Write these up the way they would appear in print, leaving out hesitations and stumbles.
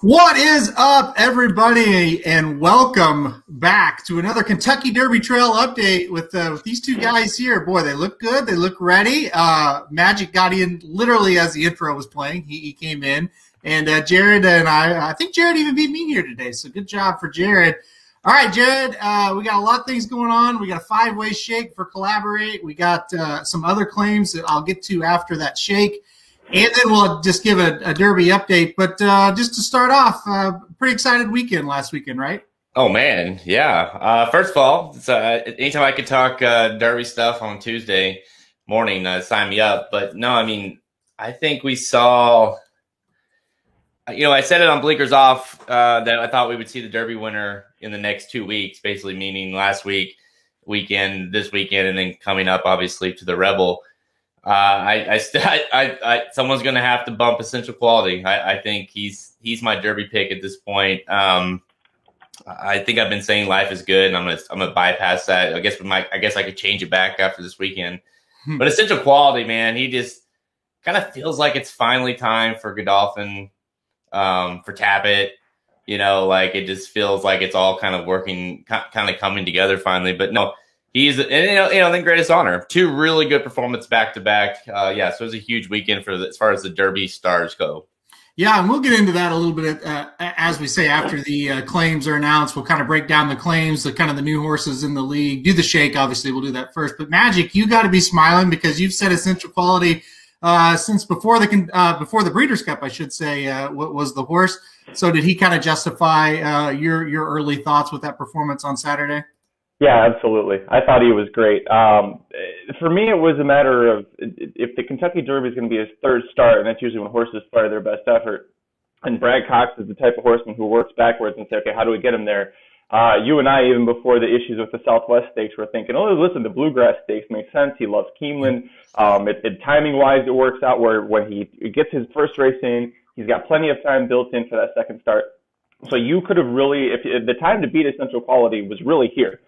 What is up, everybody, and welcome back to another Kentucky Derby Trail update with these two guys here. Boy, they look good. They look ready. Magic got in literally as the intro was playing. He came in, and Jared and I think Jared even beat me here today, so good job for Jared. All right, Jared, we got a lot of things going on. We got a five-way shake for Collaborate. We got some other claims that I'll get to after that shake. And then we'll just give a Derby update. But just to start off, pretty excited weekend last weekend, right? Oh, man, yeah. First of all, anytime I could talk Derby stuff on Tuesday morning, sign me up. But no, I mean, I think we saw – I said it on Blinkers Off that I thought we would see the Derby winner in the next 2 weeks, basically meaning last weekend, this weekend, and then coming up, obviously, to the Rebel. Someone's going to have to bump Essential Quality. I think he's my Derby pick at this point. I think I've been saying Life is Good, and I'm gonna bypass that. I guess I could change it back after this weekend. But Essential Quality, man, he just kind of feels like it's finally time for Godolphin, for Tapit. Like it just feels like it's all kind of working, kind of coming together finally. But no. He's, the greatest honor. Two really good performances back to back. So it was a huge weekend as far as the Derby stars go. Yeah, and we'll get into that a little bit as we say after the claims are announced. We'll kind of break down the claims, the new horses in the league. Do the shake, obviously. We'll do that first. But Magic, you got to be smiling because you've said Essential Quality since before the Breeders' Cup, I should say. What was the horse? So did he kind of justify your early thoughts with that performance on Saturday? Yeah, absolutely. I thought he was great. For me, it was a matter of if the Kentucky Derby is going to be his third start, and that's usually when horses fire their best effort, and Brad Cox is the type of horseman who works backwards and say, okay, how do we get him there? You and I, even before the issues with the Southwest Stakes, were thinking, oh, listen, the Bluegrass Stakes makes sense. He loves Keeneland. Timing-wise, it works out where when he gets his first race in, he's got plenty of time built in for that second start. So you could have really, if the time to beat Essential Quality was really here,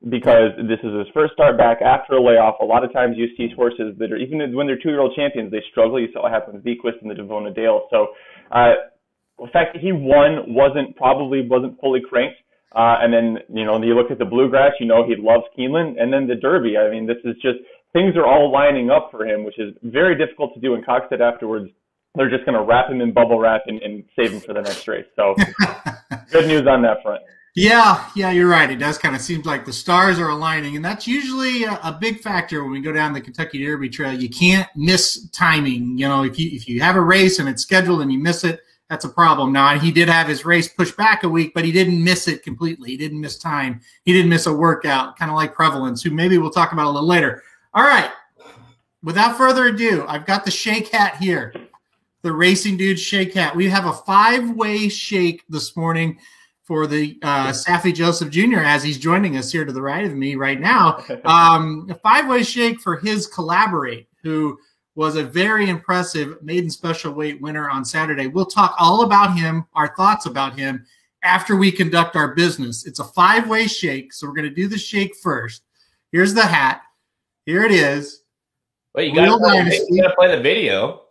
because this is his first start back after a layoff. A lot of times you see horses that are, even when they're 2-year-old champions, they struggle. You saw what happened with Bequist and the Devona Dale. So the fact that he won wasn't fully cranked. And then, you look at the Bluegrass, he loves Keeneland. And then the Derby, I mean, this is just, things are all lining up for him, which is very difficult to do. And Cox said afterwards, they're just going to wrap him in bubble wrap and save him for the next race. So good news on that front. Yeah, you're right. It does kind of seem like the stars are aligning, and that's usually a big factor when we go down the Kentucky Derby Trail. You can't miss timing. If you have a race and it's scheduled and you miss it, that's a problem. Now, he did have his race pushed back a week, but he didn't miss it completely. He didn't miss time. He didn't miss a workout, kind of like Prevalence, who maybe we'll talk about a little later. All right. Without further ado, I've got the shake hat here, the Racing Dudes shake hat. We have a five-way shake this morning for the Saffie Joseph Jr. as he's joining us here to the right of me right now. A five-way shake for his Collaborate, who was a very impressive maiden special weight winner on Saturday. We'll talk all about him, our thoughts about him, after we conduct our business. It's a five-way shake, so we're going to do the shake first. Here's the hat. Here it is. Wait, you got to play the video.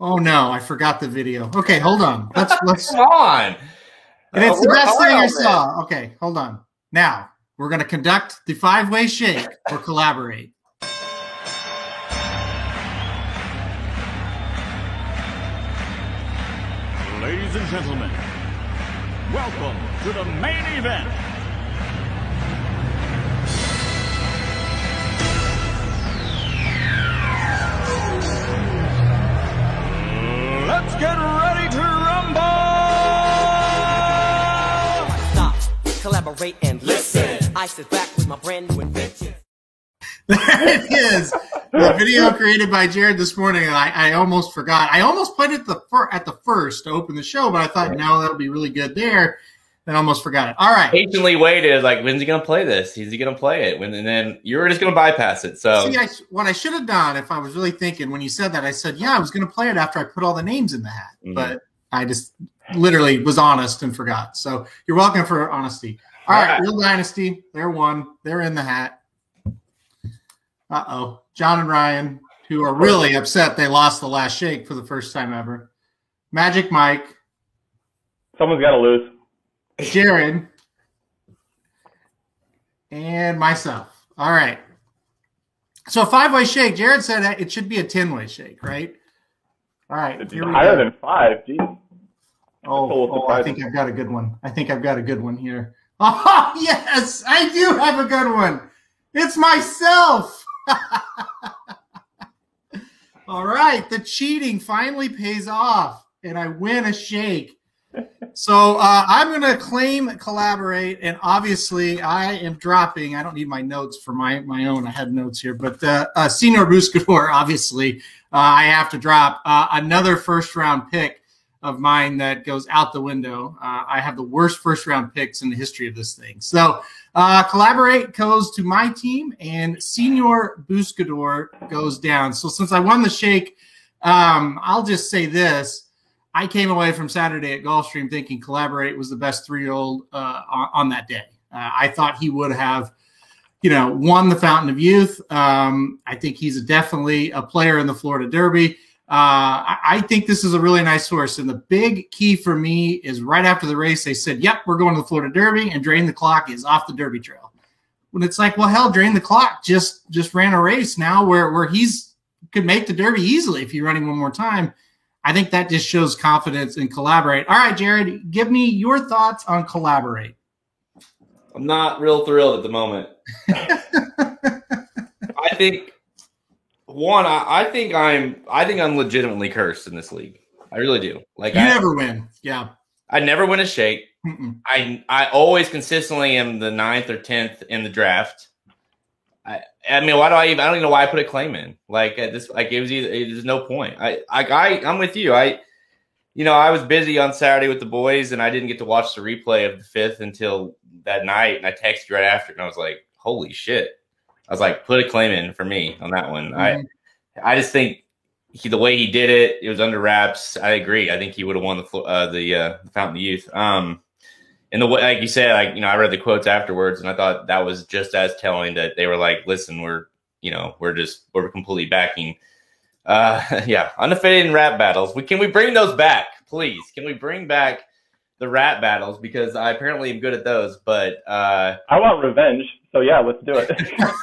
Oh, no, I forgot the video. Okay, hold on. Let's Come on. And it's the best thing I saw. Okay, hold on. Now, we're going to conduct the five-way shake for Collaborate. Ladies and gentlemen, welcome to the main event. collaborate and listen. I sit back with my brand new invention. There it is. The video created by Jared this morning, and I almost forgot. I almost played it at the first to open the show, but I thought, no, that'll be really good there. Then almost forgot it. All right. Patiently waited, like, when's he going to play this? Is he going to play it? And then you were just going to bypass it. So see, what I should have done, if I was really thinking, when you said that, I said, yeah, I was going to play it after I put all the names in the hat. Mm-hmm. But I just literally was honest and forgot. So you're welcome for honesty. All right, Real Dynasty, they're one. They're in the hat. Uh-oh. John and Ryan, who are really upset they lost the last shake for the first time ever. Magic Mike. Someone's got to lose. Jared. And myself. All right. So a 5-way shake. Jared said it should be a 10-way shake, right? All right. It's higher than 5. Jeez. Oh, I think I've got a good one. Here. Oh, yes, I do have a good one. It's myself. All right. The cheating finally pays off, and I win a shake. So I'm going to claim Collaborate, and obviously I am dropping. I don't need my notes for my own. I had notes here, but Senor Buscador, obviously, I have to drop another first-round pick of mine that goes out the window. I have the worst first-round picks in the history of this thing. So Collaborate goes to my team, and Senor Buscador goes down. So since I won the shake, I'll just say this. I came away from Saturday at Gulfstream thinking Collaborate was the best 3-year-old on that day. I thought he would have, won the Fountain of Youth. I think he's definitely a player in the Florida Derby. I think this is a really nice horse. And the big key for me is right after the race, they said, yep, we're going to the Florida Derby, and Drain the Clock is off the Derby trail. When it's like, well, hell, Drain the Clock just ran a race now where he's could make the Derby easily if you run him one more time. I think that just shows confidence in Collaborate. All right, Jared, give me your thoughts on Collaborate. I'm not real thrilled at the moment. I think I'm legitimately cursed in this league. I really do. Like, you never win. Yeah. I never win a shake. Mm-mm. I always consistently am the 9th or 10th in the draft. I mean, I don't even know why I put a claim in. Like this, like there's no point. I'm with you. I was busy on Saturday with the boys, and I didn't get to watch the replay of the 5th until that night. And I texted you right after, and I was like, "Holy shit!" I was like, "Put a claim in for me on that one." Mm-hmm. I just think the way he did it, it was under wraps. I agree. I think he would have won the Fountain of Youth. And the way, like you said, I read the quotes afterwards, and I thought that was just as telling that they were like, "Listen, we're completely backing." Undefeated in rap battles. Can we bring those back, please? Can we bring back the rap battles, because I apparently am good at those, but I want revenge. So yeah, let's do it.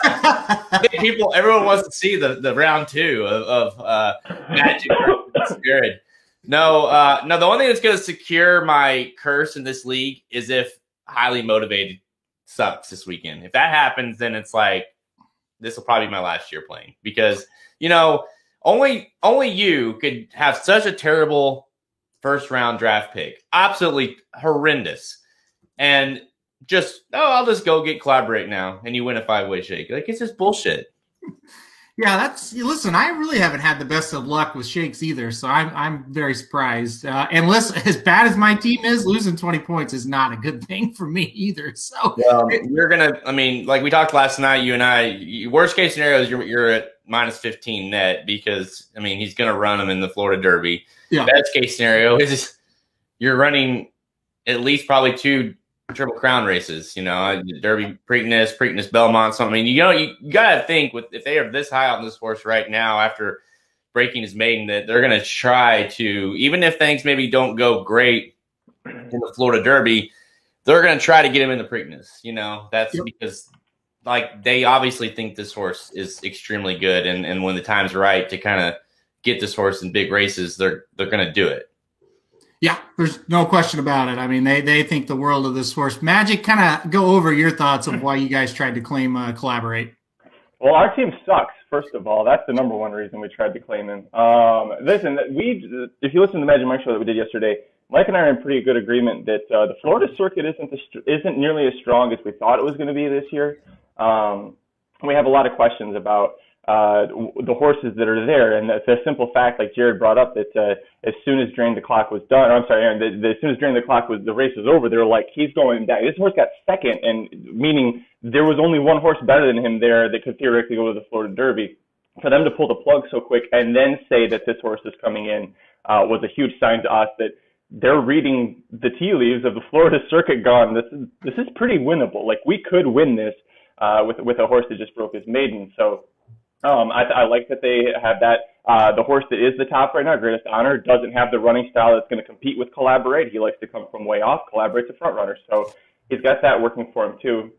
I think everyone wants to see the round 2 of Magic versus Jared. No. The only thing that's going to secure my curse in this league is if Highly Motivated sucks this weekend. If that happens, then it's like this will probably be my last year playing, because only you could have such a terrible first round draft pick, absolutely horrendous, and I'll just go get Collaborate now, and you win a 5-way shake. Like, it's just bullshit. Yeah, listen, I really haven't had the best of luck with shakes either, so I'm very surprised. And listen, as bad as my team is, losing 20 points is not a good thing for me either. So you're gonna, like we talked last night, you and I. Worst case scenario is you're at minus 15 net, because he's gonna run them in the Florida Derby. Yeah. Best case scenario is you're running at least probably 2 Triple Crown races, Derby, Preakness, Belmont. So you gotta think if they are this high on this horse right now after breaking his maiden, that they're gonna try to, even if things maybe don't go great in the Florida Derby, they're gonna try to get him in the Preakness. That's because they obviously think this horse is extremely good, and when the time's right to kind of get this horse in big races, they're gonna do it. Yeah, there's no question about it. They think the world of this horse. Magic, kind of go over your thoughts of why you guys tried to claim Collaborate. Well, our team sucks, first of all. That's the number one reason we tried to claim him. Listen, if you listen to the Magic Mike show that we did yesterday, Mike and I are in pretty good agreement that the Florida circuit isn't nearly as strong as we thought it was going to be this year. We have a lot of questions about the horses that are there, and the simple fact, like Jared brought up, that as soon as Drain the Clock was done, or I'm sorry, Aaron, as soon as Drain the Clock the race was over, they were like, he's going back. This horse got second, and meaning there was only one horse better than him there that could theoretically go to the Florida Derby. For them to pull the plug so quick and then say that this horse is coming in was a huge sign to us that they're reading the tea leaves of the Florida circuit gone. This is pretty winnable. Like, we could win this with a horse that just broke his maiden. So I like that they have that. The horse that is the top right now, Greatest Honor, doesn't have the running style that's going to compete with Collaborate. He likes to come from way off. Collaborate's a front runner, so he's got that working for him too.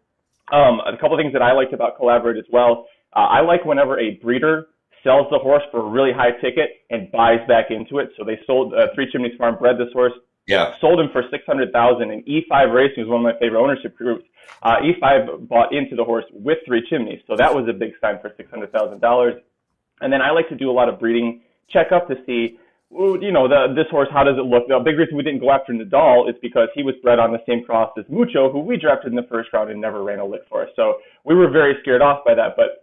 A couple things that I liked about Collaborate as well. I like whenever a breeder sells the horse for a really high ticket and buys back into it. So they sold Three Chimneys Farm bred this horse. Yeah. Sold him for $600,000, and E5 Racing was one of my favorite ownership groups. E5 bought into the horse with Three Chimneys, so that was a big sign for $600,000. And then I like to do a lot of breeding checkup to see, this horse, how does it look? The big reason we didn't go after Nadal is because he was bred on the same cross as Mucho, who we drafted in the first round and never ran a lick for us. So we were very scared off by that, but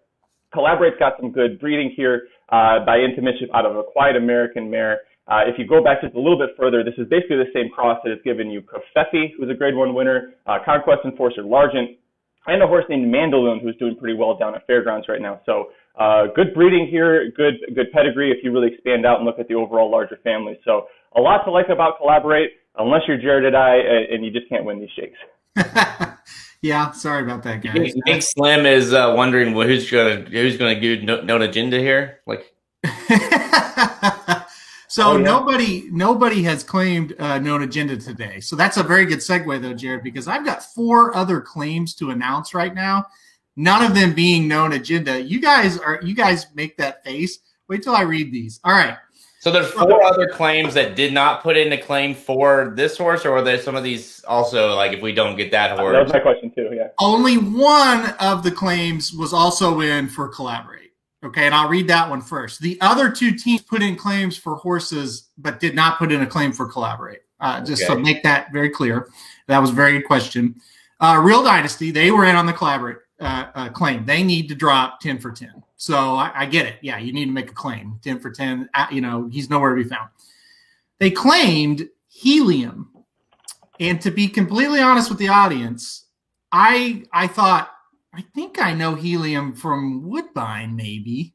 Collaborate's got some good breeding here by Into Mischief out of a Quiet American mare. If you go back just a little bit further, this is basically the same cross that has given you Kofefi, who's a Grade 1 winner, Conquest Enforcer Largent, and a horse named Mandaloon, who's doing pretty well down at Fairgrounds right now. So good breeding here, good pedigree if you really expand out and look at the overall larger family. So a lot to like about Collaborate, unless you're Jared and I, and you just can't win these shakes. Yeah, sorry about that, guys. You think Slim is wondering who's gonna do Known Agenda here? Like, so nobody has claimed Known Agenda today. So that's a very good segue, though, Jared, because I've got 4 other claims to announce right now. None of them being Known Agenda. You guys make that face. Wait till I read these. All right. So there's 4 other claims that did not put in a claim for this horse, or are there some of these also, like, if we don't get that horse? That was my question too, yeah. Only one of the claims was also in for Collaborate. Okay, and I'll read that one first. The other 2 teams put in claims for horses, but did not put in a claim for Collaborate. To make that very clear. That was a very good question. Real Dynasty, they were in on the Collaborate claim. They need to drop 10 for 10. So I get it. Yeah, you need to make a claim. 10 for 10, he's nowhere to be found. They claimed Helium. And to be completely honest with the audience, I thought, I think I know Helium from Woodbine, maybe.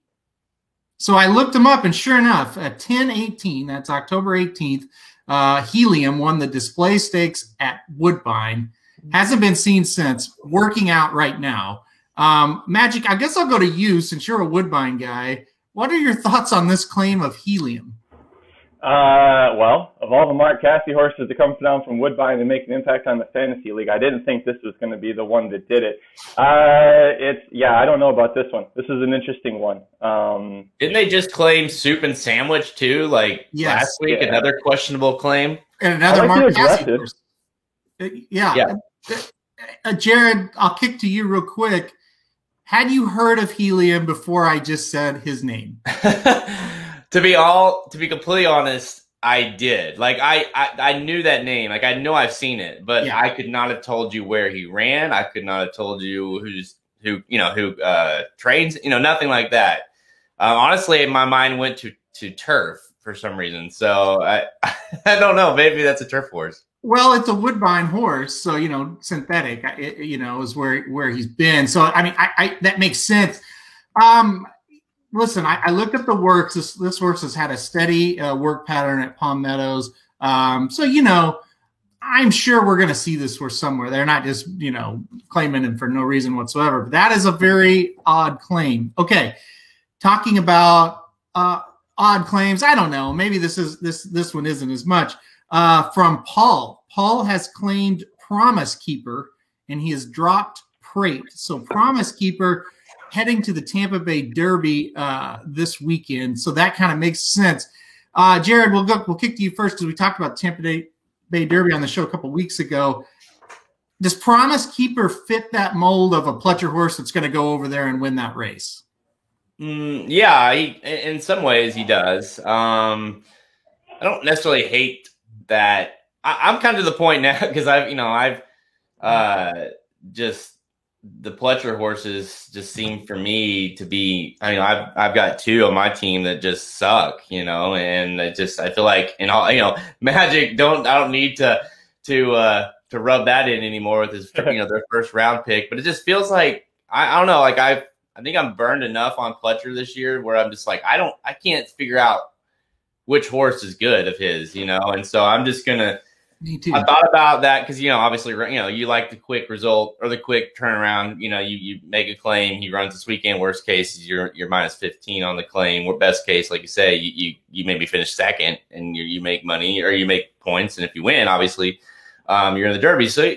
So I looked him up, and sure enough, at 10-18, that's October 18th, Helium won the display stakes at Woodbine. Hasn't been seen since, working out right now. Magic, I guess I'll go to you since you're a Woodbine guy. What are your thoughts on this claim of Helium? Well, of all the Mark Cassidy horses to come down from Woodbine and make an impact on the fantasy league, I didn't think this was going to be the one that did it. I don't know about this one. This is an interesting one. Didn't they just claim Soup and Sandwich too? Like last week, another questionable claim, and another Mark Cassidy horse. Yeah. Jared, I'll kick to you real quick. Had you heard of Helium before I just said his name? To be completely honest, I did. Like I knew that name. Like I know I've seen it, but I could not have told you where he ran. I could not have told you who trains. Nothing like that. Honestly, my mind went to turf for some reason. So I don't know. Maybe that's a turf horse. Well, it's a Woodbine horse, so synthetic. Is where he's been. So I mean, I that makes sense. Listen, I looked up the works. This horse has had a steady work pattern at Palm Meadows. So I'm sure we're going to see this horse somewhere. They're not just claiming him for no reason whatsoever. But that is a very odd claim. Okay, talking about odd claims. I don't know. Maybe this one isn't as much. From Paul. Paul has claimed Promise Keeper, and he has dropped Prate. So Promise Keeper heading to the Tampa Bay Derby this weekend. So that kind of makes sense. Jared, we'll kick to you first because we talked about Tampa Bay Derby on the show a couple weeks ago. Does Promise Keeper fit that mold of a Pletcher horse that's going to go over there and win that race? Yeah, in some ways he does. I don't necessarily hate that I'm kind of to the point now because I've just the Pletcher horses just seem for me to be. I mean, I've got 2 on my team that just suck, and I feel like Magic I don't need to rub that in anymore with his their first round pick, but it just feels like I don't know, like I think I'm burned enough on Pletcher this year where I'm just like I can't figure out which horse is good of his, and so I'm just gonna. Me too. I thought about that because obviously you like the quick result or the quick turnaround. You make a claim, he runs this weekend. Worst case, you're minus 15 on the claim. Or best case, like you say, you maybe finish second and you make money or you make points. And if you win, obviously, you're in the Derby. So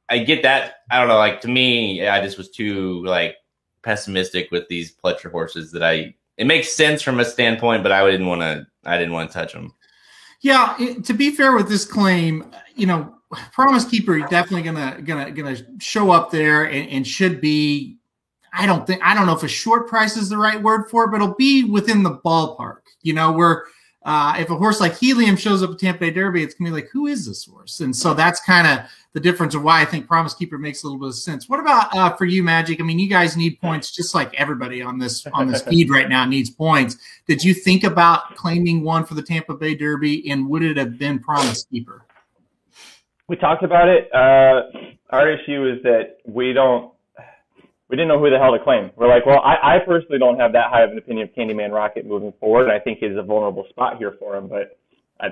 I get that. I don't know. Like to me, I just was too pessimistic with these Pletcher horses that it makes sense from a standpoint, but I didn't want to touch them. Yeah, to be fair with this claim, Promise Keeper definitely gonna show up there and should be. I don't know if a short price is the right word for it, but it'll be within the ballpark. Where if a horse like Helium shows up at Tampa Bay Derby, it's gonna be like, who is this horse? And so that's kind of the difference of why I think Promise Keeper makes a little bit of sense. What about for you, Magic? I mean, you guys need points just like everybody on this feed right now needs points. Did you think about claiming one for the Tampa Bay Derby, and would it have been Promise Keeper? We talked about it. Our issue is that we didn't know who the hell to claim. We're like, well, I personally don't have that high of an opinion of Candyman Rocket moving forward. And I think he's a vulnerable spot here for him, but I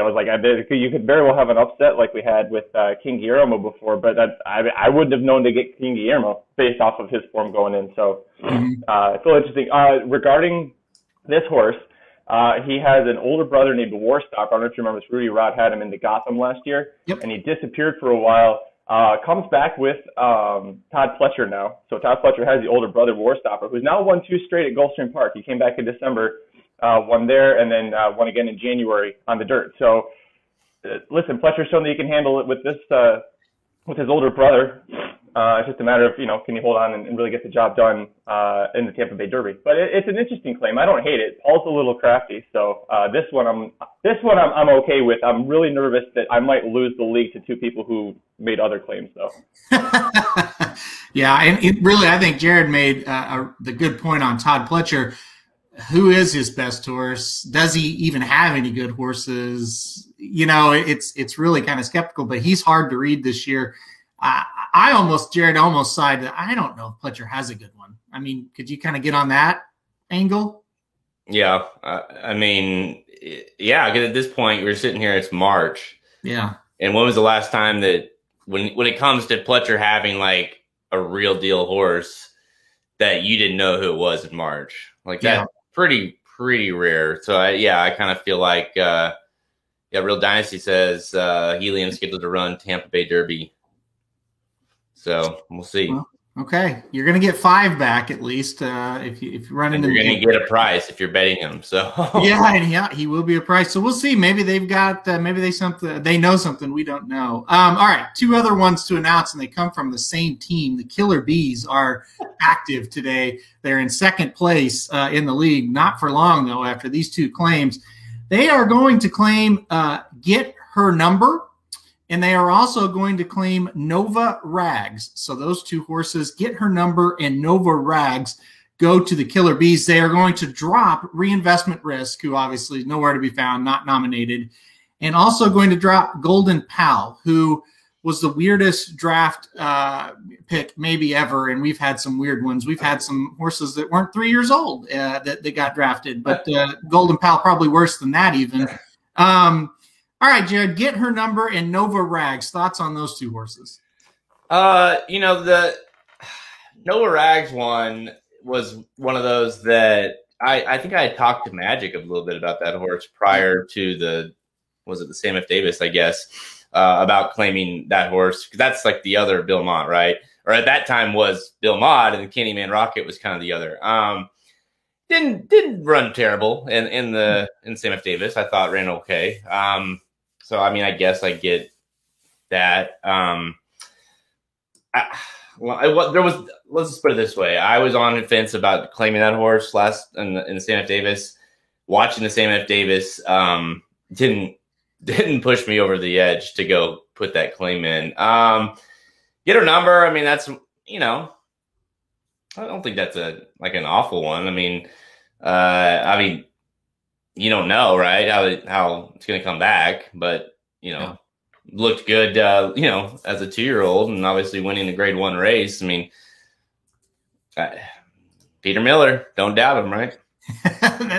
was like, you could very well have an upset like we had with King Guillermo before, but I wouldn't have known to get King Guillermo based off of his form going in. So it's a little interesting. Regarding this horse, he has an older brother named Warstopper. I don't know if you remember this. Rudy Rod had him into Gotham last year, and he disappeared for a while. Comes back with Todd Pletcher now. So Todd Pletcher has the older brother, Warstopper, who's now won 2 straight at Gulfstream Park. He came back in December. Won there, and then won again in January on the dirt. So, listen, Pletcher's shown that he can handle it with this, with his older brother. It's just a matter of, can he hold on and really get the job done in the Tampa Bay Derby? But it's an interesting claim. I don't hate it. Paul's a little crafty, so this one I'm okay with. I'm really nervous that I might lose the league to 2 people who made other claims, though. Yeah, and I think Jared made the good point on Todd Pletcher. Who is his best horse? Does he even have any good horses? It's really kind of skeptical, but he's hard to read this year. Jared almost sided. I don't know if Pletcher has a good one. I mean, could you kind of get on that angle? Yeah. I mean, yeah, because at this point we're sitting here, it's March. Yeah. And when was the last time that when it comes to Pletcher having like a real deal horse that you didn't know who it was in March? Like that. Yeah. Pretty rare. So I kind of feel like Real Dynasty says Helium's scheduled to run Tampa Bay Derby. So we'll see. Well, okay, you're going to get 5 back at least if you run into. You're going to get a price if you're betting him. So yeah, he will be a price. So we'll see. Maybe they've got they know something we don't know. All right, 2 other ones to announce, and they come from the same team. The Killer Bees are active today. They're in second place in the league. Not for long though. After these 2 claims, they are going to claim Get Her Number. And they are also going to claim Nova Rags. So those 2 horses, Get Her Number and Nova Rags, go to the Killer Bees. They are going to drop Reinvestment Risk, who obviously is nowhere to be found, not nominated, and also going to drop Golden Pal, who was the weirdest draft pick maybe ever. And we've had some weird ones. We've had some horses that weren't 3 years old that got drafted, but Golden Pal probably worse than that even. All right, Jared, Get Her Number and Nova Rags. Thoughts on those 2 horses? The Nova Rags one was one of those that I think I had talked to Magic a little bit about that horse prior to the Sam F. Davis, I guess, about claiming that horse. Because that's like the other Bill Mott, right? Or at that time was Bill Mott, and the Candyman Rocket was kind of the other. Didn't run terrible in Sam F. Davis. I thought ran okay. So I mean, I guess I get that. Let's just put it this way. I was on the fence about claiming that horse last in the Sam F. Davis. Watching the Sam F. Davis didn't didn't push me over the edge to go put that claim in. Get her number. I mean, that's, you know, I don't think that's an awful one. I mean, you don't know, right? How it's going to come back, but you know, looked good, you know, as a 2-year-old, and obviously winning the Grade 1 race. I mean, Peter Miller, don't doubt him, right?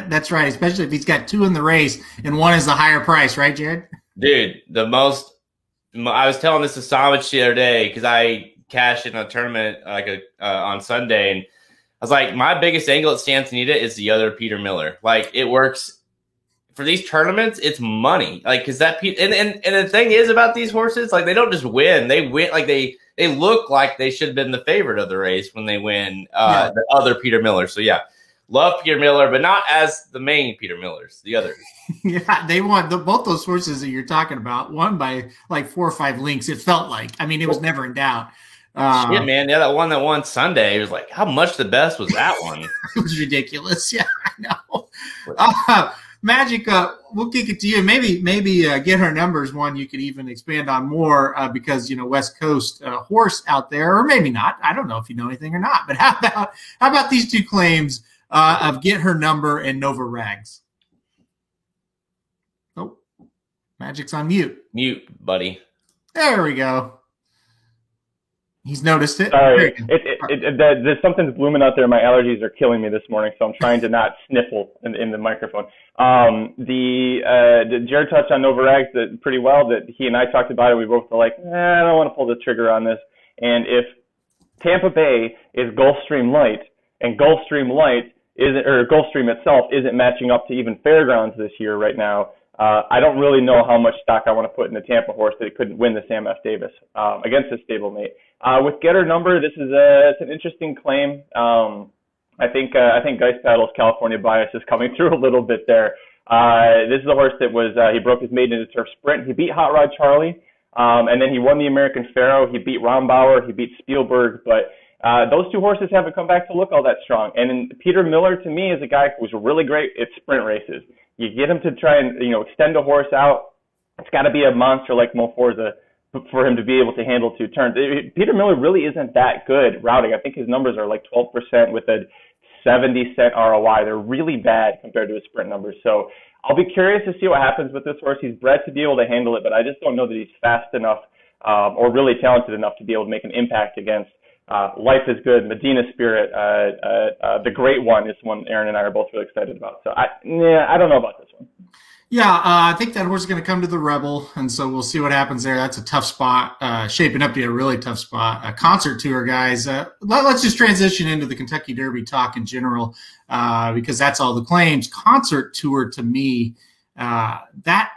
That's right, especially if he's got 2 in the race and 1 is the higher price, right, Jared? Dude, I was telling this to Samich the other day because I cashed in a tournament on Sunday, and I was like, my biggest angle at Santa Anita is the other Peter Miller. Like, it works for these tournaments. It's money, like, because that and the thing is about these horses, like, they don't just win; they win, like they look like they should have been the favorite of the race when they win. The other Peter Miller. So yeah, love Peter Miller, but not as the main Peter Millers. The others. Yeah, they won both those horses that you're talking about. Won by like 4 or 5 links. It felt like. I mean, it was never in doubt. Shit, man. Yeah, that one that won Sunday. It was like, how much the best was that one? It was ridiculous. Yeah, I know. Magic, we'll kick it to you. Maybe Get Her Numbers one you could even expand on more because, you know, West Coast horse out there, or maybe not. I don't know if you know anything or not. But how about these 2 claims of Get Her Number and Nova Rags? Oh, Magic's on mute. Mute, buddy. There we go. He's noticed it. Sorry, there's something's blooming out there. My allergies are killing me this morning, so I'm trying to not sniffle in the microphone. Jared touched on Nova Rags pretty well. That he and I talked about it. We both were like, I don't want to pull the trigger on this. And if Tampa Bay is Gulfstream Light, and Gulfstream Light isn't, or Gulfstream itself isn't matching up to even Fairgrounds this year right now, I don't really know how much stock I want to put in the Tampa horse that it couldn't win the Sam F. Davis against his stablemate. With Get Her Number, this is it's an interesting claim. I think Geist Paddle's California bias is coming through a little bit there. This is a horse that was he broke his maiden into turf sprint. He beat Hot Rod Charlie, and then he won the American Pharoah. He beat Rombauer. He beat Spielberg, but those 2 horses haven't come back to look all that strong. And Peter Miller, to me, is a guy who was really great at sprint races. You get him to try and, you know, extend a horse out. It's got to be a monster like Mo Forza for him to be able to handle 2 turns. Peter Miller really isn't that good routing. I think his numbers are like 12% with a 70-cent ROI. They're really bad compared to his sprint numbers. So I'll be curious to see what happens with this horse. He's bred to be able to handle it, but I just don't know that he's fast enough or really talented enough to be able to make an impact against Life is Good, Medina Spirit, the Great One is one Aaron and I are both really excited about. So I don't know about this one. Yeah, I think that horse is going to come to the Rebel, and so we'll see what happens there. That's a tough spot, shaping up to be a really tough spot. Concert Tour, guys. Let's just transition into the Kentucky Derby talk in general because that's all the claims. Concert Tour, to me, that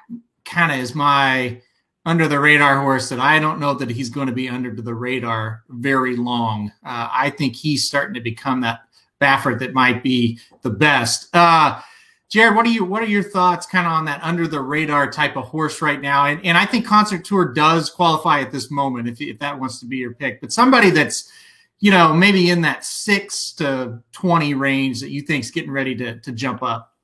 kind of is my under-the-radar horse that I don't know that he's going to be under the radar very long. I think he's starting to become that Baffert that might be the best. Jared, what are your thoughts kind of on that under-the-radar type of horse right now? And I think Concert Tour does qualify at this moment if that wants to be your pick. But somebody that's, you know, maybe in that 6 to 20 range that you think is getting ready to jump up.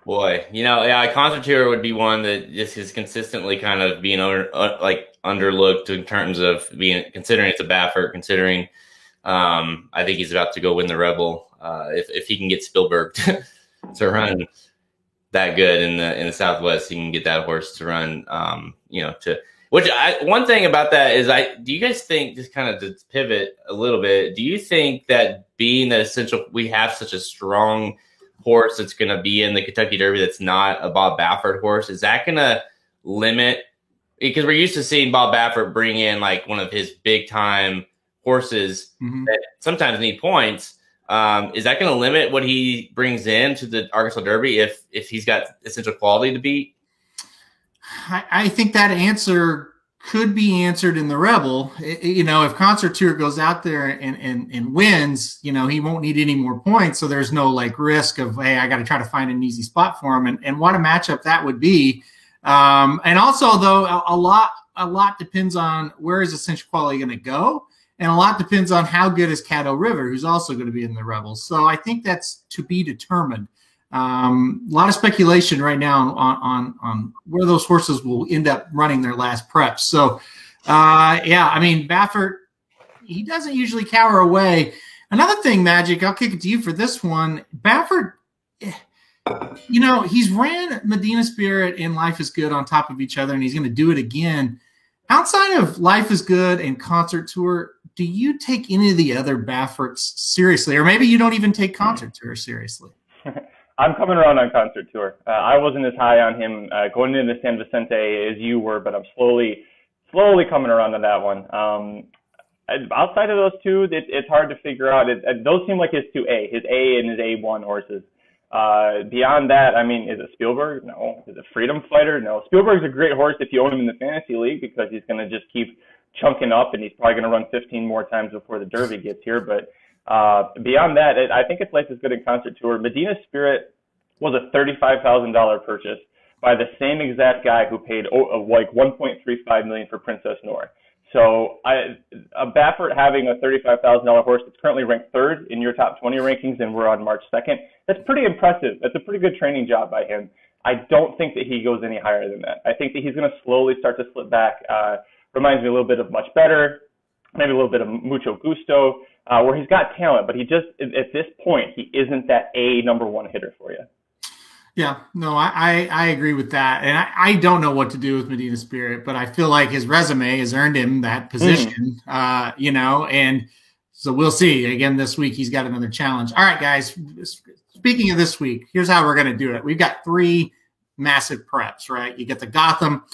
Boy, you know, yeah, Concert Tour would be one that just is consistently kind of being underlooked in terms of considering it's a Baffert, considering I think he's about to go win the Rebel. If he can get Spielberg to run that good in the Southwest, he can get that horse to run. One thing about that is, do you guys think, just kind of to pivot a little bit, do you think that being that essential, we have such a strong horse that's going to be in the Kentucky Derby that's not a Bob Baffert horse, is that going to limit, because we're used to seeing Bob Baffert bring in like one of his big time horses that sometimes need points. Is that going to limit what he brings in to the Arkansas Derby if he's got essential quality to beat? I think that answer could be answered in the Rebel. If Concert Tour goes out there and wins, he won't need any more points. So there's no like risk of, hey, I got to try to find an easy spot for him. And what a matchup that would be. And also though, a lot depends on where is essential quality going to go. And a lot depends on how good is Caddo River, who's also going to be in the Rebels. So I think that's to be determined. A lot of speculation right now on where those horses will end up running their last preps. So, I mean, Baffert, he doesn't usually cower away. Another thing, Magic, I'll kick it to you for this one. Baffert, he's ran Medina Spirit and Life is Good on top of each other, and he's going to do it again. Outside of Life is Good and Concert Tour, do you take any of the other Bafferts seriously? Or maybe you don't even take Concert Tour seriously? I'm coming around on Concert Tour. I wasn't as high on him going into San Vicente as you were, but I'm slowly coming around on that one. Outside of those two, it's hard to figure out. Those seem like his 2A, his A and his A1 horses. Beyond that, I mean, is it Spielberg? No. Is it Freedom Fighter? No. Spielberg's a great horse if you own him in the fantasy league because he's going to just keep chunking up and he's probably going to run 15 more times before the Derby gets here. But beyond that, I think it's Life is Good in Concert Tour. Medina Spirit was a $35,000 purchase by the same exact guy who paid like $1.35 million for Princess Noor. So a Baffert having a $35,000 horse that's currently ranked third in your top 20 rankings, and we're on March 2nd, that's pretty impressive. That's a pretty good training job by him. I don't think that he goes any higher than that. I think that he's going to slowly start to slip back. Reminds me a little bit of Much Better, maybe a little bit of Mucho Gusto, where he's got talent, but he just, at this point, he isn't that A number one hitter for you. Yeah, no, I agree with that. And I don't know what to do with Medina Spirit, but I feel like his resume has earned him that position, and so we'll see. Again, this week he's got another challenge. All right, guys, speaking of this week, here's how we're going to do it. We've got 3 massive preps, right? You get the Gotham,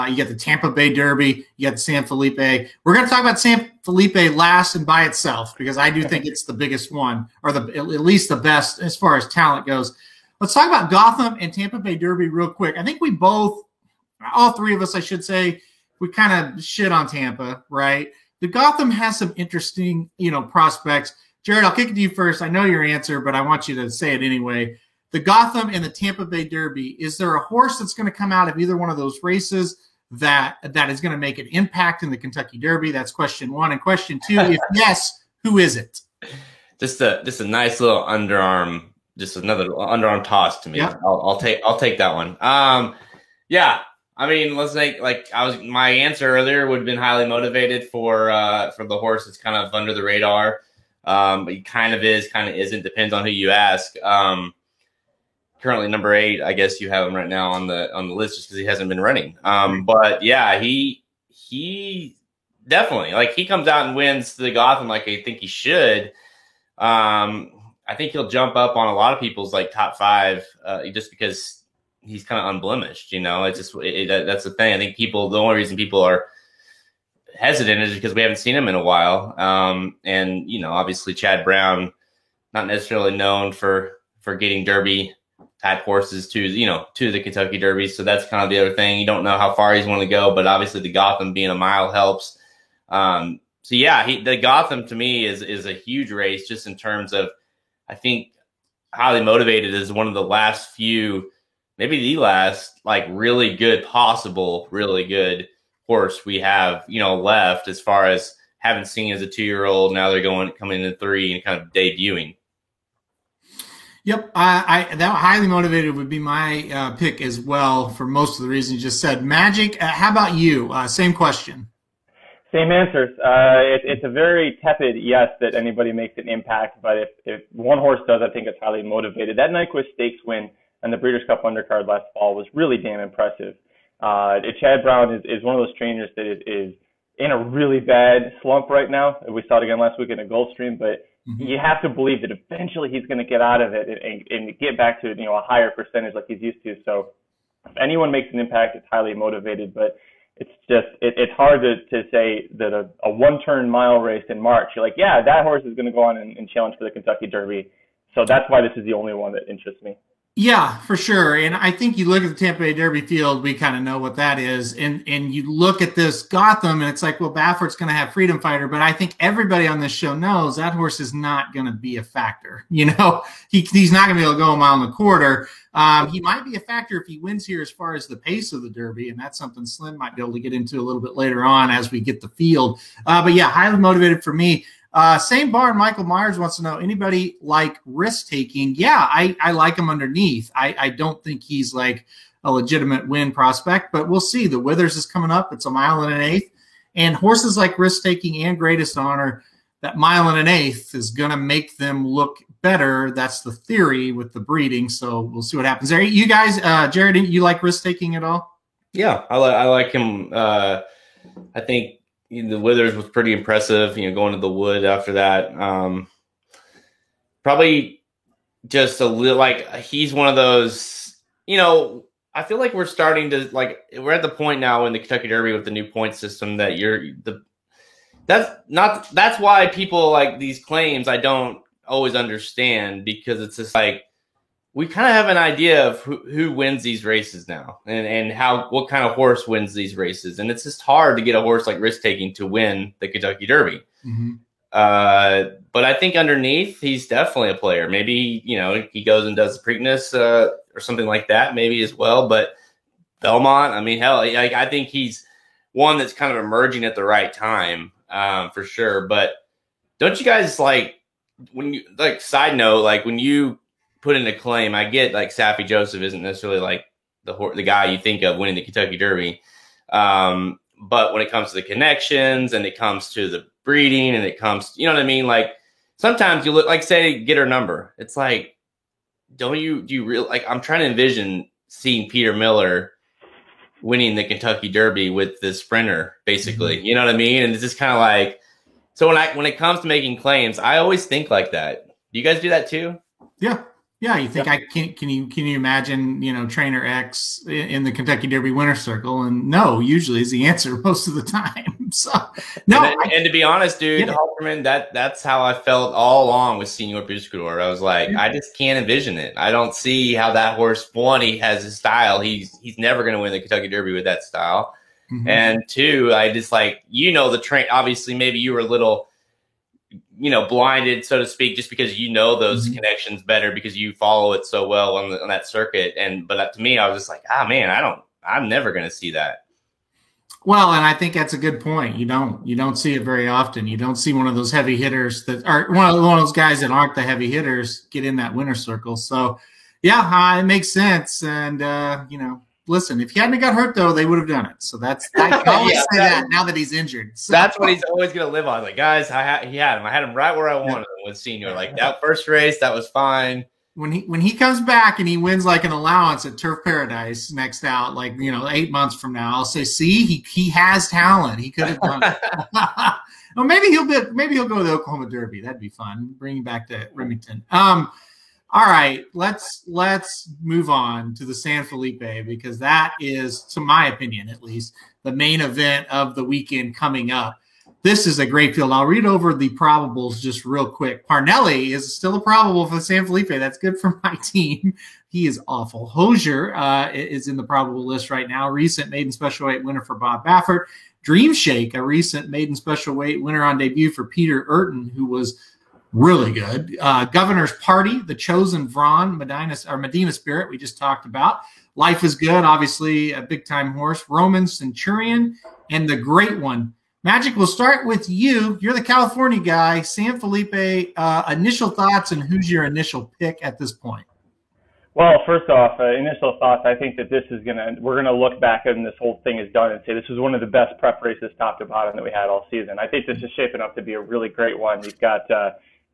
you get the Tampa Bay Derby, you got the San Felipe. We're going to talk about San Felipe last and by itself because I do think it's the biggest one, or at least the best as far as talent goes. Let's talk about Gotham and Tampa Bay Derby real quick. I think we both, all 3 of us, I should say, we kind of shit on Tampa, right? The Gotham has some interesting, prospects. Jared, I'll kick it to you first. I know your answer, but I want you to say it anyway. The Gotham and the Tampa Bay Derby, is there a horse that's going to come out of either one of those races that is going to make an impact in the Kentucky Derby? That's question 1. And question 2, if yes, who is it? Just a nice little underarm. Just another underarm toss to me. Yep. I'll take that one. Yeah. I mean, let's say my answer earlier would have been Highly Motivated for the horse that's kind of under the radar. But he kind of is, kind of isn't. Depends on who you ask. Currently number 8. I guess you have him right now on the list just because he hasn't been running. But yeah, he definitely he comes out and wins the Gotham like I think he should. I think he'll jump up on a lot of people's top 5 just because he's kind of unblemished. It's just that's the thing. I think the only reason people are hesitant is because we haven't seen him in a while. And obviously Chad Brown, not necessarily known for getting Derby type horses to the Kentucky Derby. So that's kind of the other thing. You don't know how far he's going to go, but obviously the Gotham being a mile helps. So yeah, the Gotham to me is a huge race just in terms of. I think Highly Motivated is one of the last few, maybe the last, really good horse we have, left as far as haven't seen as a 2-year-old. Now they're coming into 3 and kind of debuting. Yep. That Highly Motivated would be my pick as well for most of the reasons you just said. Magic, how about you? Same question. Same answers. It's a very tepid yes that anybody makes an impact, but if one horse does, I think it's Highly Motivated. That Nyquist Stakes win and the Breeders' Cup undercard last fall was really damn impressive. Chad Brown is one of those trainers that is in a really bad slump right now. We saw it again last week in a Gulfstream, but you have to believe that eventually he's going to get out of it and get back to a higher percentage like he's used to. So if anyone makes an impact, it's Highly Motivated, but it's just it's hard to say that a one-turn mile race in March, you're like, yeah, that horse is going to go on and challenge for the Kentucky Derby. So that's why this is the only one that interests me. Yeah, for sure. And I think you look at the Tampa Bay Derby field, we kind of know what that is. And you look at this Gotham, and it's like, well, Baffert's going to have Freedom Fighter. But I think everybody on this show knows that horse is not going to be a factor. He's not going to be able to go a mile and a quarter. He might be a factor if he wins here as far as the pace of the Derby, and that's something Slim might be able to get into a little bit later on as we get the field. But yeah, Highly Motivated for me. Same barn, Michael Myers wants to know, anybody like risk-taking? Yeah, I like him underneath. I don't think he's like a legitimate win prospect, but we'll see. The Withers is coming up. It's a 1.125. And horses like risk-taking and Greatest Honor, that 1.125 is going to make them look better. That's the theory with the breeding. So we'll see what happens there. You guys, Jared, you like risk-taking at all? Yeah, I like him. I think the Withers was pretty impressive, going to the Wood after that. Probably just a little, like, he's one of those, I feel like we're starting to, like, we're at the point now in the Kentucky Derby with the new point system that that's why people like these claims I don't always understand, because it's just like, we kind of have an idea of who wins these races now and what kind of horse wins these races. And it's just hard to get a horse like Risk Taking to win the Kentucky Derby. Mm-hmm. But I think underneath, he's definitely a player. Maybe, he goes and does the Preakness or something like that, maybe as well. But Belmont, I mean, hell, I think he's one that's kind of emerging at the right time, for sure. But don't you guys side note, like when you put in a claim, I get like Saffie Joseph isn't necessarily like the guy you think of winning the Kentucky Derby. But when it comes to the connections and it comes to the breeding and it comes, you know what I mean? Like sometimes you look like, say, Get Her Number. It's like, do you really, like, I'm trying to envision seeing Peter Miller winning the Kentucky Derby with the sprinter, basically. Mm-hmm. You know what I mean? And it's just kind of like, so when it comes to making claims, I always think like that. Do you guys do that too? Yeah. Yeah, you think can you imagine, Trainer X in the Kentucky Derby winner circle? And no, usually is the answer most of the time. So no. And to be honest, dude, yeah. Halterman, that's how I felt all along with Senior Buscador. I was like, yeah. I just can't envision it. I don't see how that horse, one, he has his style. He's never going to win the Kentucky Derby with that style. Mm-hmm. And two, I just like, the train, obviously maybe you were a little, blinded, so to speak, just because those mm-hmm. connections better because you follow it so well on that circuit. But to me, I was just like, I'm never going to see that. Well, and I think that's a good point. You don't see it very often. You don't see one of those heavy hitters that are one of those guys that aren't the heavy hitters get in that winner circle. So yeah, it makes sense. And, listen, if he hadn't got hurt, though, they would have done it. So I can always say that now that he's injured. So, that's what he's always going to live on. Like, guys, he had him. I had him right where I wanted him with Senior. Like, that first race, that was fine. When he comes back and he wins like an allowance at Turf Paradise next out, 8 months from now, I'll say, see, he has talent. He could have done it. Well, maybe he'll go to the Oklahoma Derby. That'd be fun. Bring him back to Remington. All right, let's move on to the San Felipe, because that is, to my opinion at least, the main event of the weekend coming up. This is a great field. I'll read over the probables just real quick. Parnelli is still a probable for the San Felipe. That's good for my team. He is awful. Hosier is in the probable list right now. Recent maiden special weight winner for Bob Baffert. Dream Shake, a recent maiden special weight winner on debut for Peter Urton, who was really good. Governor's Party, the Chosen Vron, Medina Spirit, we just talked about. Life is Good, obviously a big-time horse. Roman Centurion, and the great one. Magic, we'll start with you. You're the California guy. San Felipe, initial thoughts, and who's your initial pick at this point? Well, first off, initial thoughts, I think that we're going to look back and this whole thing is done and say this was one of the best prep races top to bottom that we had all season. I think this is shaping up to be a really great one. You've got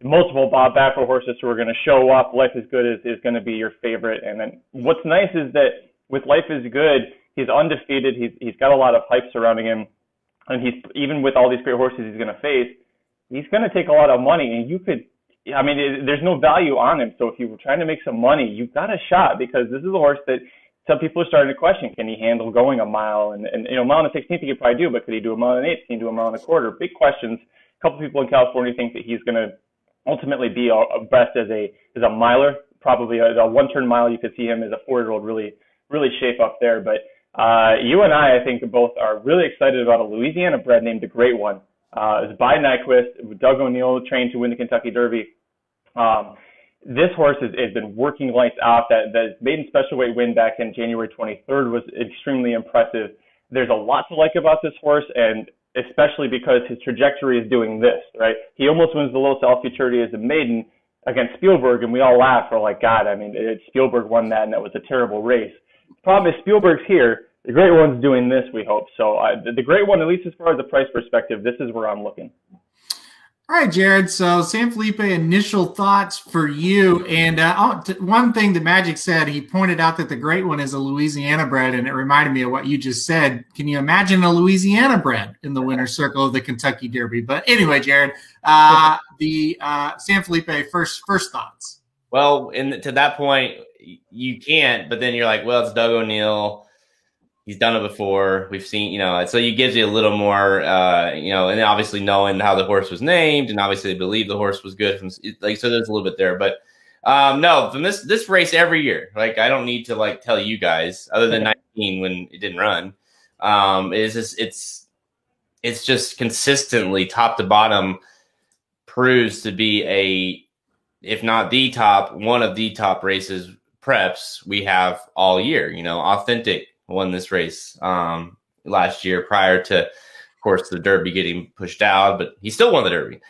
multiple Bob Baffert horses who are going to show up. Life is Good is going to be your favorite. And then what's nice is that with Life is Good, he's undefeated. He's got a lot of hype surrounding him. And he's, even with all these great horses he's going to face, he's going to take a lot of money. And there's no value on him. So if you were trying to make some money, you've got a shot, because this is a horse that some people are starting to question. Can he handle going a mile? And a mile and a 16th he could probably do, but could he do a mile and an 8th? Can he do a mile and a quarter? Big questions. A couple people in California think that he's going to ultimately be best as a miler, probably a one-turn mile. You could see him as a 4-year-old really shape up there. But you and I think both are really excited about a Louisiana bred named The Great One. It's by Nyquist. Doug O'Neill trained to win the Kentucky Derby. This horse has been working lights out. That maiden special weight win back in January 23rd was extremely impressive. There's a lot to like about this horse, and especially because his trajectory is doing this, right? He almost wins the Los Al Futurity as a maiden against Spielberg, and we all laugh. We're like, God, I mean, Spielberg won that, and that was a terrible race. The problem is Spielberg's here. The Great One's doing this, we hope. So the Great One, at least as far as the price perspective, this is where I'm looking. All right, Jared. So San Felipe, initial thoughts for you. And one thing that Magic said, he pointed out that the Great One is a Louisiana bred, and it reminded me of what you just said. Can you imagine a Louisiana bred in the winner's circle of the Kentucky Derby? But anyway, Jared, the San Felipe, first thoughts. Well, to that point, you can't, but then you're like, well, it's Doug O'Neill. He's done it before. We've seen, so it gives you a little more, and obviously knowing how the horse was named, and obviously they believe the horse was good. So there's a little bit there. But no, from this race every year, like I don't need to tell you guys, other than 19 when it didn't run, it's just consistently top to bottom proves to be if not the top, one of the top races preps we have all year. Authentic won this race last year prior to, of course, the Derby getting pushed out, but he still won the Derby.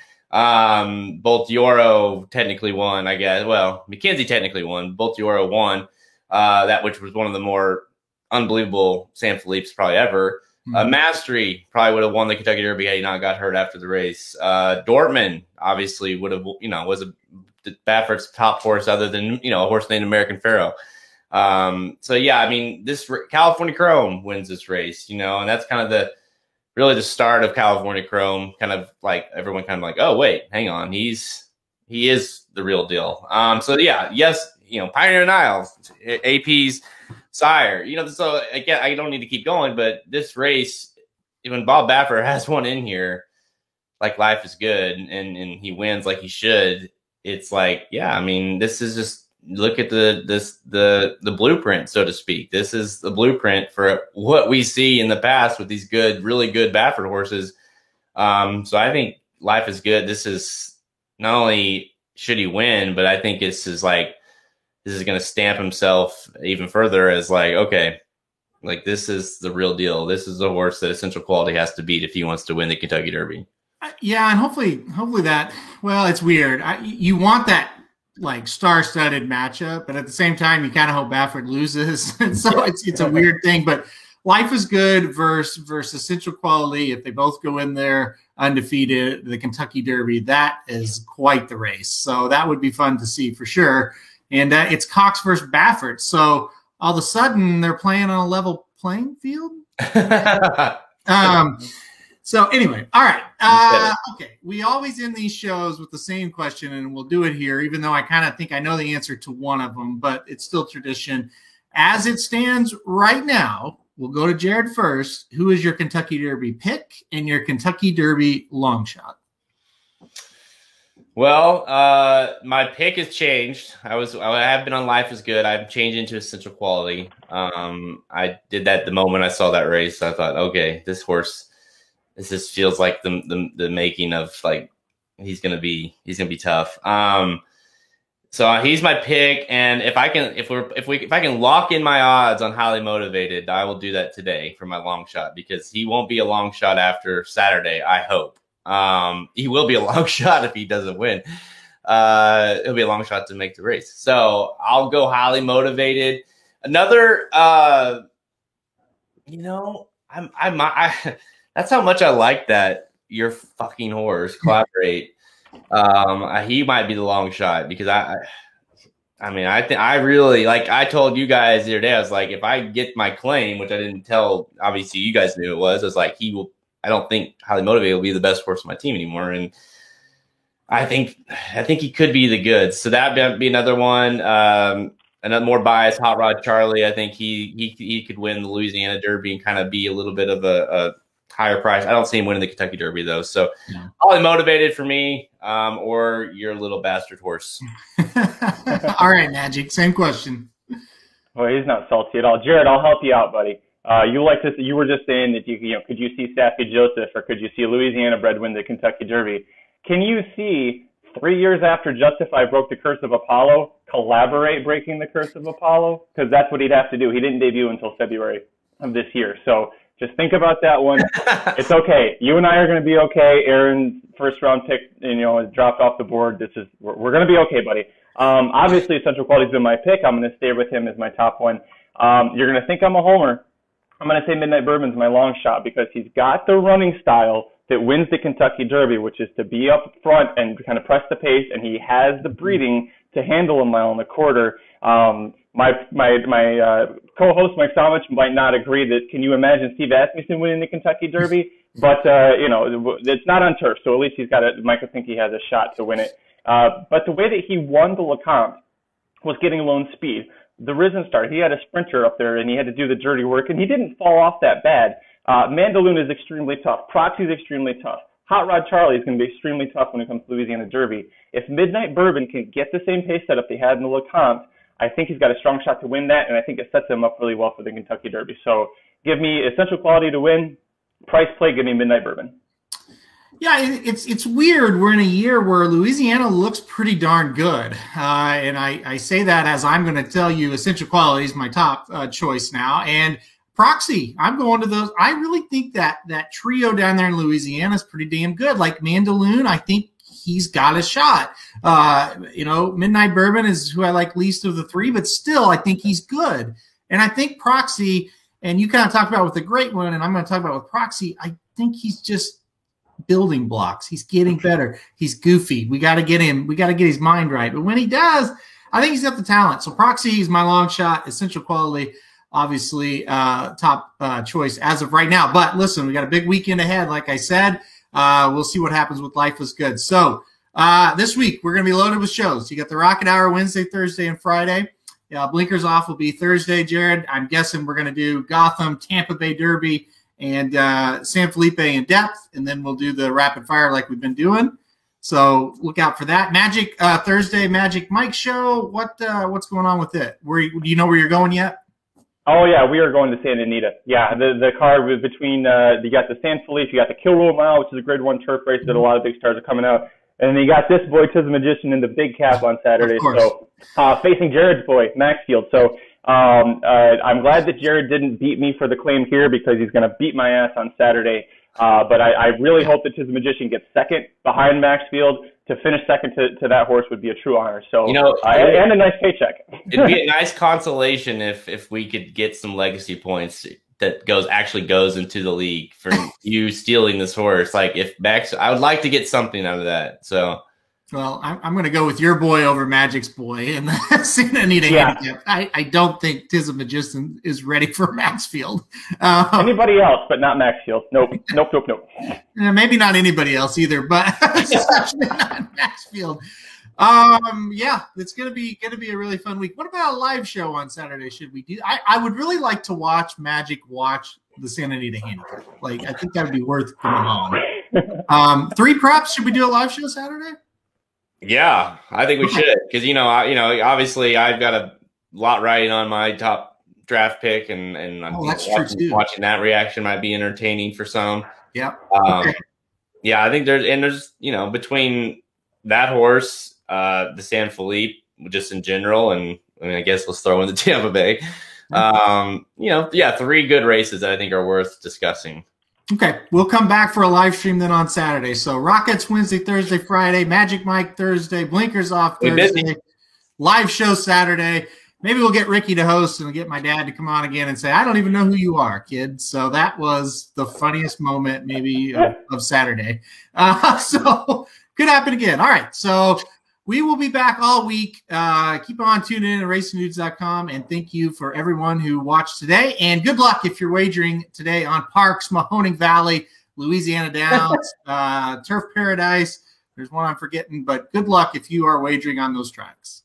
Bolt D'Oro technically won, I guess. Well, McKenzie technically won. Bolt D'Oro won, which was one of the more unbelievable San Felipes probably ever. Mastery probably would have won the Kentucky Derby had he not got hurt after the race. Dortmund obviously would have, was Baffert's top horse other than, a horse named American Pharoah. So yeah, I mean, this California Chrome wins this race, and that's kind of really the start of California Chrome, kind of like everyone kind of like, oh wait, hang on. He is the real deal. So yeah, yes, Pioneer Niles, AP's sire, so again, I don't need to keep going, but this race, even Bob Baffert has one in here, like Life is Good, and he wins like he should. It's like, yeah, I mean, this is just, look at the blueprint, so to speak. This is the blueprint for what we see in the past with these really good Baffert horses. So I think Life is Good. This is not only should he win, but I think this is going to stamp himself even further as okay, this is the real deal. This is the horse that Essential Quality has to beat if he wants to win the Kentucky Derby. Yeah, and hopefully that. Well, it's weird. You want that star-studded matchup, but at the same time, you kind of hope Baffert loses, and so it's a weird thing. But Life is Good versus Essential Quality. If they both go in there undefeated, the Kentucky Derby, that is quite the race. So that would be fun to see for sure. And it's Cox versus Baffert. So all of a sudden, they're playing on a level playing field. So anyway, all right. Okay. We always end these shows with the same question, and we'll do it here, even though I kind of think I know the answer to one of them, but it's still tradition. As it stands right now, we'll go to Jared first. Who is your Kentucky Derby pick and your Kentucky Derby long shot? Well, my pick has changed. I have been on Life is Good. I've changed into Essential Quality. I did that the moment I saw that race. I thought, okay, this horse, this just feels like the making of he's gonna be tough. So he's my pick, and if I can lock in my odds on Highly Motivated, I will do that today for my long shot, because he won't be a long shot after Saturday. I hope he will be a long shot if he doesn't win. It'll be a long shot to make the race. So I'll go Highly Motivated. Another, that's how much I like that your fucking horse, Collaborate. He might be the long shot, because I really, I told you guys the other day, I was like, if I get my claim, which I didn't tell, obviously you guys knew it was, I was like, I don't think Highly Motivated will be the best horse on my team anymore. And I think he could be the goods. So that'd be another one. Another more biased, Hot Rod Charlie. I think he could win the Louisiana Derby and kind of be a little bit of a higher price. I don't see him winning the Kentucky Derby though. So Highly Motivated for me, or your little bastard horse. All right, Magic. Same question. Well, he's not salty at all. Jared, I'll help you out, buddy. You like this? You were just saying that could you see Saffie Joseph, or could you see Louisiana bred win the Kentucky Derby? Can you see 3 years after Justify broke the curse of Apollo, Collaborate breaking the curse of Apollo? Because that's what he'd have to do. He didn't debut until February of this year. So Just think about that one. It's okay. You and I are going to be okay. Aaron's first round pick, has dropped off the board. We're going to be okay, buddy. Obviously, Essential Quality's been my pick. I'm going to stay with him as my top one. You're going to think I'm a homer. I'm going to say Midnight Bourbon's my long shot because he's got the running style that wins the Kentucky Derby, which is to be up front and kind of press the pace, and he has the breeding to handle a mile and a quarter. My co-host Mike Somich might not agree that. Can you imagine Steve Asmussen winning the Kentucky Derby? But it's not on turf, so at least Mike will think he has a shot to win it. But the way that he won the LeCompte was getting lone speed. The Risen Star, he had a sprinter up there, and he had to do the dirty work, and he didn't fall off that bad. Mandaloun is extremely tough. Proxy is extremely tough. Hot Rod Charlie is going to be extremely tough when it comes to Louisiana Derby. If Midnight Bourbon can get the same pace setup they had in the LeCompte, I think he's got a strong shot to win that, and I think it sets him up really well for the Kentucky Derby. So give me Essential Quality to win. Price play, give me Midnight Bourbon. Yeah, it's weird. We're in a year where Louisiana looks pretty darn good. And I say that as I'm going to tell you Essential Quality is my top choice now. And Proxy, I'm going to those. I really think that trio down there in Louisiana is pretty damn good. Like Mandaloun, I think he's got a shot. Midnight Bourbon is who I like least of the three, but still I think he's good. And I think Proxy, and you kind of talked about with the Great One, and I'm going to talk about with Proxy, I think he's just building blocks. He's getting better. He's goofy. We got to get him. We got to get his mind right. But when he does, I think he's got the talent. So Proxy is my long shot. Essential Quality, obviously, top choice as of right now. But listen, we got a big weekend ahead. Like I said, we'll see what happens with Life Was Good. So this week we're going to be loaded with shows. You got the Rocket Hour Wednesday, Thursday, and Friday. Blinkers Off will be Thursday, Jared. I'm guessing we're going to do Gotham, Tampa Bay Derby, and San Felipe in depth, and then we'll do the rapid fire like we've been doing. So look out for that. Magic Thursday, Magic Mike show. What's going on with it? Do you know where you're going yet? Oh yeah, we are going to Santa Anita. Yeah, the car between you got the San Felipe, you got the Kilroy Mile, which is a Grade 1 turf race that a lot of big stars are coming out, and then you got this boy Tiz the Magician in the big cap on Saturday. So facing Jared's boy Maxfield. So. I'm glad that Jared didn't beat me for the claim here because he's going to beat my ass on Saturday. But I really hope that Tiz the Magician gets second behind Maxfield. To finish second to that horse would be a true honor. So, and a nice paycheck. It'd be a nice consolation if we could get some legacy points that actually goes into the league for you stealing this horse. Like if Max, I would like to get something out of that. So. Well, I'm going to go with your boy over Magic's boy and the Santa Anita handicap. I don't think Tiz the Magician is ready for Maxfield. Anybody else, but not Maxfield. Nope. Maybe not anybody else either, but especially not Maxfield. It's going to be a really fun week. What about a live show on Saturday? Should we do? I would really like to watch Magic watch the Santa Anita handicap. Like I think that would be worth coming on. 3 preps. Should we do a live show Saturday? Yeah, I think we should because obviously I've got a lot riding on my top draft pick, and I'm watching that reaction might be entertaining for some. Yeah. Yeah, I think there's between that horse, the San Felipe, just in general, and I guess let's throw in the Tampa Bay. 3 good races that I think are worth discussing. Okay, we'll come back for a live stream then on Saturday. So Rockets Wednesday, Thursday, Friday, Magic Mike Thursday, Blinkers Off Thursday, live show Saturday. Maybe we'll get Ricky to host and get my dad to come on again and say, I don't even know who you are, kid. So that was the funniest moment maybe of Saturday. So could happen again. All right, so we will be back all week. Keep on tuning in at racingdudes.com, and thank you for everyone who watched today. And good luck if you're wagering today on Parks, Mahoning Valley, Louisiana Downs, Turf Paradise. There's one I'm forgetting, but good luck if you are wagering on those tracks.